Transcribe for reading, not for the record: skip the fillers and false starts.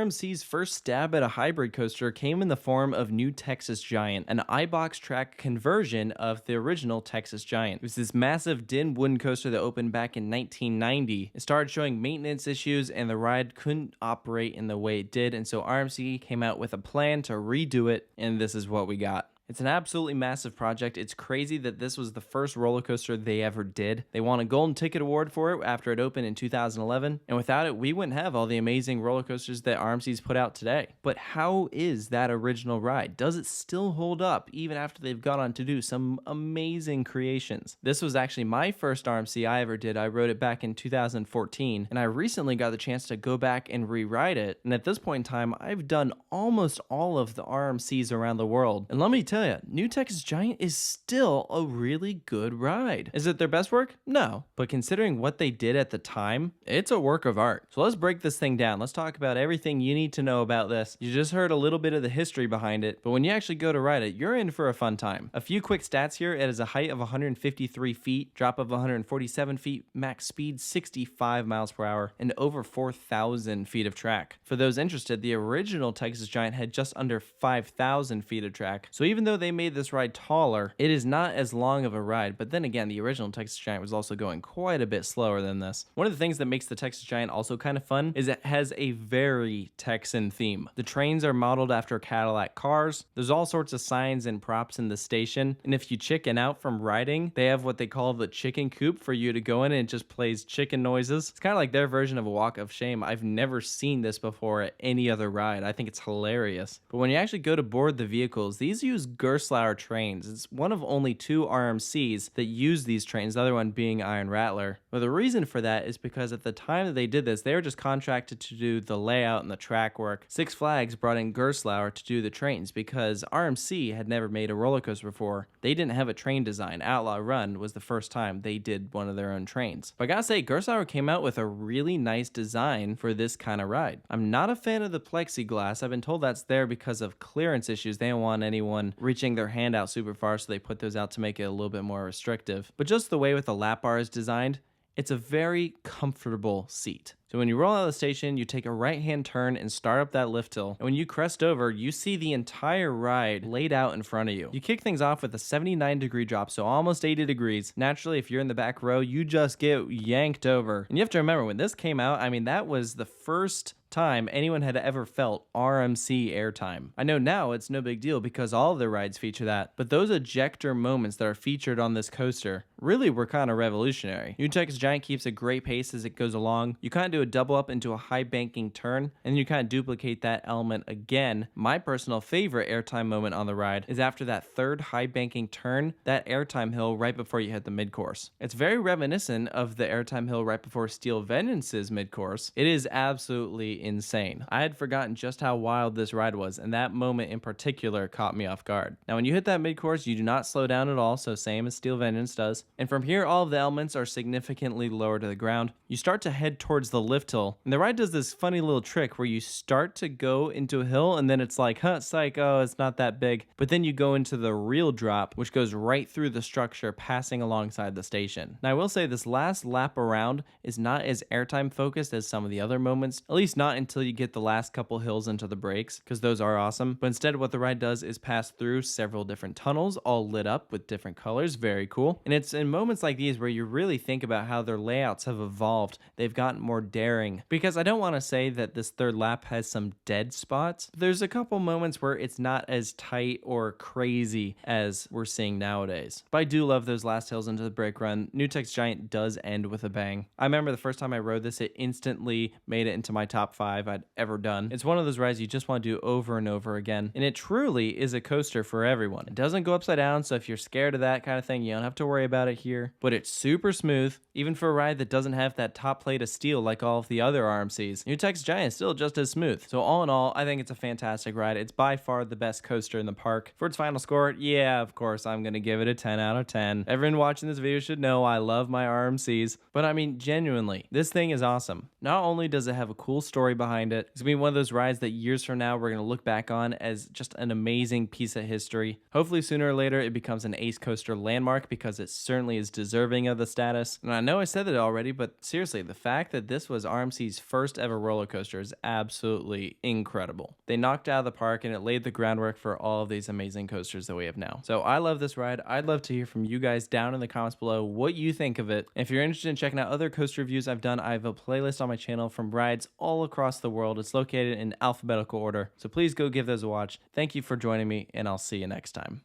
RMC's first stab at a hybrid coaster came in the form of New Texas Giant, an iBox track conversion of the original Texas Giant. It was this massive din wooden coaster that opened back in 1990. It started showing maintenance issues and the ride couldn't operate in the way it did, and so RMC came out with a plan to redo it, and this is what we got. It's an absolutely massive project. It's crazy that this was the first roller coaster they ever did. They won a Golden Ticket Award for it after it opened in 2011, and without it, we wouldn't have all the amazing roller coasters that RMC's put out today. But how is that original ride? Does it still hold up even after they've gone on to do some amazing creations? This was actually my first RMC I ever did. I rode it back in 2014, and I recently got the chance to go back and rewrite it, and at this point in time, I've done almost all of the RMCs around the world, and let me tell you, New Texas Giant is still a really good ride. Is it their best work? No. But considering what they did at the time, it's a work of art. So let's break this thing down. Let's talk about everything you need to know about this. You just heard a little bit of the history behind it, but when you actually go to ride it, you're in for a fun time. A few quick stats here. It has a height of 153 feet, drop of 147 feet, max speed 65 miles per hour, and over 4,000 feet of track. For those interested, the original Texas Giant had just under 5,000 feet of track. So even though they made this ride taller, it is not as long of a ride, but then again, the original Texas Giant was also going quite a bit slower than this. One of the things that makes the Texas Giant also kind of fun is it has a very Texan theme. The trains are modeled after Cadillac cars. There's all sorts of signs and props in the station, and if you chicken out from riding, they have what they call the chicken coop for you to go in and it just plays chicken noises. It's kind of like their version of a walk of shame. I've never seen this before at any other ride. I think it's hilarious. But when you actually go to board the vehicles, these use Gerstlauer trains. It's one of only two RMCs that use these trains, the other one being Iron Rattler. Well, the reason for that is because at the time that they did this, they were just contracted to do the layout and the track work. Six Flags brought in Gerstlauer to do the trains because RMC had never made a roller coaster before. They didn't have a train design. Outlaw Run was the first time they did one of their own trains. But I gotta say, Gerstlauer came out with a really nice design for this kind of ride. I'm not a fan of the plexiglass. I've been told that's there because of clearance issues. They don't want anyone reaching their hand out super far, so they put those out to make it a little bit more restrictive. But just the way with the lap bar is designed, it's a very comfortable seat. So when you roll out of the station, you take a right-hand turn and start up that lift hill. And when you crest over, you see the entire ride laid out in front of you. You kick things off with a 79-degree drop, so almost 80 degrees. Naturally, if you're in the back row, you just get yanked over. And you have to remember, when this came out, I mean, that was the first time anyone had ever felt RMC airtime. I know now it's no big deal because all of the rides feature that, but those ejector moments that are featured on this coaster really were kind of revolutionary. New Texas Giant keeps a great pace as it goes along. You kind of do a double up into a high banking turn, and you kind of duplicate that element again. My personal favorite airtime moment on the ride is after that third high banking turn, that airtime hill right before you hit the mid-course. It's very reminiscent of the airtime hill right before Steel Vengeance's mid-course. It is absolutely insane. I had forgotten just how wild this ride was, and that moment in particular caught me off guard. Now, when you hit that mid-course, you do not slow down at all, so same as Steel Vengeance does. And from here, all of the elements are significantly lower to the ground. You start to head towards the lift hill, and the ride does this funny little trick where you start to go into a hill, and then it's like, psych, oh, it's not that big. But then you go into the real drop, which goes right through the structure, passing alongside the station. Now, I will say this last lap around is not as airtime focused as some of the other moments, at least not until you get the last couple hills into the brakes, because those are awesome. But instead, what the ride does is pass through several different tunnels, all lit up with different colors. Very cool. And it's in moments like these where you really think about how their layouts have evolved. They've gotten more daring, because I don't want to say that this third lap has some dead spots. There's a couple moments where it's not as tight or crazy as we're seeing nowadays. But I do love those last hills into the brake run. New Texas Giant does end with a bang. I remember the first time I rode this, it instantly made it into my top 5 I'd ever done. It's one of those rides you just want to do over and over again, and it truly is a coaster for everyone. It doesn't go upside down, so if you're scared of that kind of thing, you don't have to worry about it here. But it's super smooth, even for a ride that doesn't have that top plate of steel like all of the other RMCs. New Texas Giant is still just as smooth. So all in all, I think it's a fantastic ride. It's by far the best coaster in the park. For its final score, yeah, of course, I'm going to give it a 10 out of 10. Everyone watching this video should know I love my RMCs, but I mean, genuinely, this thing is awesome. Not only does it have a cool story behind it, it's going to be one of those rides that years from now, we're going to look back on as just an amazing piece of history. Hopefully sooner or later, it becomes an Ace Coaster landmark because it certainly is deserving of the status. And I know I said it already, but seriously, the fact that this was was RMC's first ever roller coaster is absolutely incredible. They knocked out of the park and it laid the groundwork for all of these amazing coasters that we have now. So I love this ride. I'd love to hear from you guys down in the comments below what you think of it. If you're interested in checking out other coaster reviews I've done, I have a playlist on my channel from rides all across the world. It's located in alphabetical order, so please go give those a watch. Thank you for joining me, and I'll see you next time.